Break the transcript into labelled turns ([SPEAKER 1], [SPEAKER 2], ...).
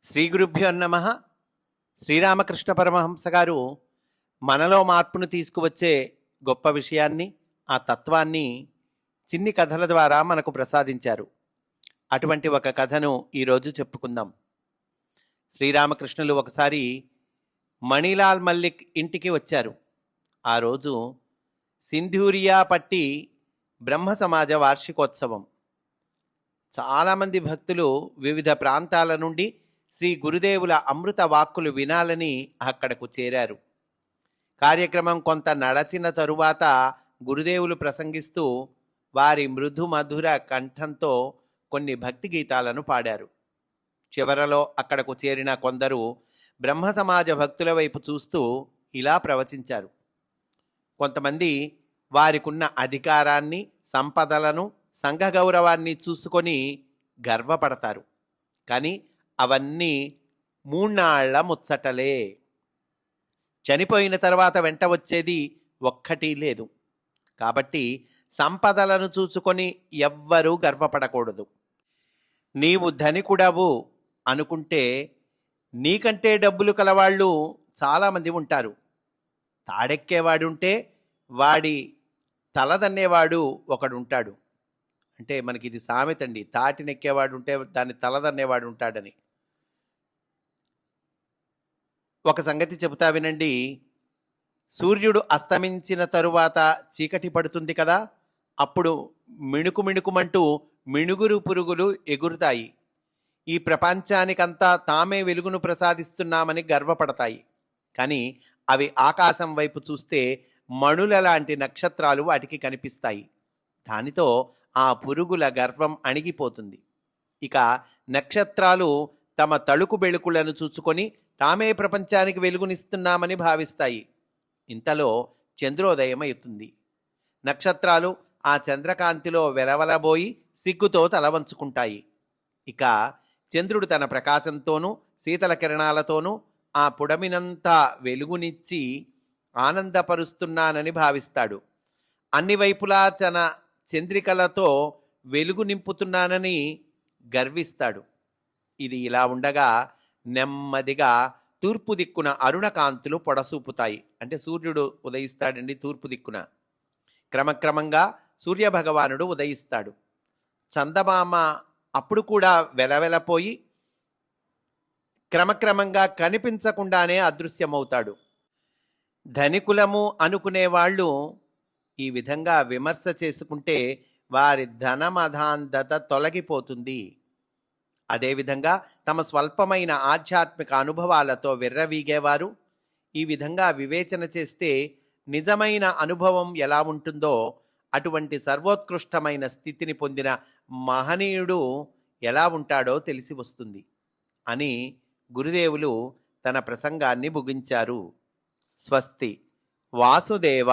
[SPEAKER 1] శ్రీ గురుభ్యో నమః. శ్రీరామకృష్ణ పరమహంస గారు మనలో మార్పును తీసుకువచ్చే గొప్ప విషయాన్ని, ఆ తత్వాన్ని చిన్ని కథల ద్వారా మనకు ప్రసాదించారు. అటువంటి ఒక కథను ఈరోజు చెప్పుకుందాం. శ్రీరామకృష్ణులు ఒకసారి మణిలాల్ మల్లిక్ ఇంటికి వచ్చారు. ఆ రోజు సింధూరియా పట్టి బ్రహ్మ సమాజ వార్షికోత్సవం. చాలామంది భక్తులు వివిధ ప్రాంతాల నుండి శ్రీ గురుదేవుల అమృత వాక్కులు వినాలని అక్కడకు చేరారు. కార్యక్రమం కొంత నడచిన తరువాత గురుదేవులు ప్రసంగిస్తూ వారి మృదు మధుర కంఠంతో కొన్ని భక్తి గీతాలను పాడారు. చివరలో అక్కడకు చేరిన కొందరు బ్రహ్మ సమాజ భక్తుల వైపు చూస్తూ ఇలా ప్రవచించారు. కొంతమంది వారికున్న అధికారాన్ని, సంపదలను, సంఘ గౌరవాన్ని చూసుకొని గర్వపడతారు. కానీ అవన్నీ మూన్నాళ్ల ముచ్చటలే. చనిపోయిన తర్వాత వెంట వచ్చేది ఒక్కటి లేదు. కాబట్టి సంపదలను చూసుకొని ఎవ్వరూ గర్వపడకూడదు. నీవు ధనికుడవు అనుకుంటే నీకంటే డబ్బులు కలవాళ్ళు చాలామంది ఉంటారు. తాడెక్కేవాడుంటే వాడి తలదన్నేవాడు ఒకడుంటాడు. అంటే మనకి ఇది సామెత అండి, తాటినెక్కేవాడు ఉంటే దాన్ని తలదన్నేవాడు ఉంటాడని. ఒక సంగతి చెబుతా వినండి. సూర్యుడు అస్తమించిన తరువాత చీకటి పడుతుంది కదా, అప్పుడు మిణుకు మిణుకుమంటూ మిణుగురు పురుగులు ఎగురుతాయి. ఈ ప్రపంచానికంతా తామే వెలుగును ప్రసాదిస్తున్నామని గర్వపడతాయి. కానీ అవి ఆకాశం వైపు చూస్తే మణుల లాంటి నక్షత్రాలు వాటికి కనిపిస్తాయి. దానితో ఆ పురుగుల గర్వం అణిగిపోతుంది. ఇక నక్షత్రాలు తమ తళుకు బెళుకులను చూచుకొని తామే ప్రపంచానికి వెలుగునిస్తున్నామని భావిస్తాయి. ఇంతలో చంద్రోదయం అవుతుంది. నక్షత్రాలు ఆ చంద్రకాంతిలో వెలవలబోయి సిగ్గుతో తలవంచుకుంటాయి. ఇక చంద్రుడు తన ప్రకాశంతోనూ శీతల కిరణాలతోనూ ఆ పుడమినంతా వెలుగునిచ్చి ఆనందపరుస్తున్నానని భావిస్తాడు. అన్ని వైపులా తన చంద్రికలతో వెలుగు నింపుతున్నానని గర్విస్తాడు. ఇది ఇలా ఉండగా నెమ్మదిగా తూర్పు దిక్కున అరుణకాంతులు పొడసూపుతాయి. అంటే సూర్యుడు ఉదయిస్తాడండి తూర్పు దిక్కున. క్రమక్రమంగా సూర్యభగవానుడు ఉదయిస్తాడు. చందమామ అప్పుడు కూడా వెలవెలపోయి క్రమక్రమంగా కనిపించకుండానే అదృశ్యమవుతాడు. ధనికులము అనుకునేవాళ్ళు ఈ విధంగా విమర్శ చేసుకుంటే వారి ధనమధాంధత తొలగిపోతుంది. అదేవిధంగా తమ స్వల్పమైన ఆధ్యాత్మిక అనుభవాలతో విర్రవీగేవారు ఈ విధంగా వివేచన చేస్తే నిజమైన అనుభవం ఎలా ఉంటుందో, అటువంటి సర్వోత్కృష్టమైన స్థితిని పొందిన మహనీయుడు ఎలా ఉంటాడో తెలిసి వస్తుంది అని గురుదేవులు తన ప్రసంగాన్ని ముగించారు. స్వస్తి. వాసుదేవ.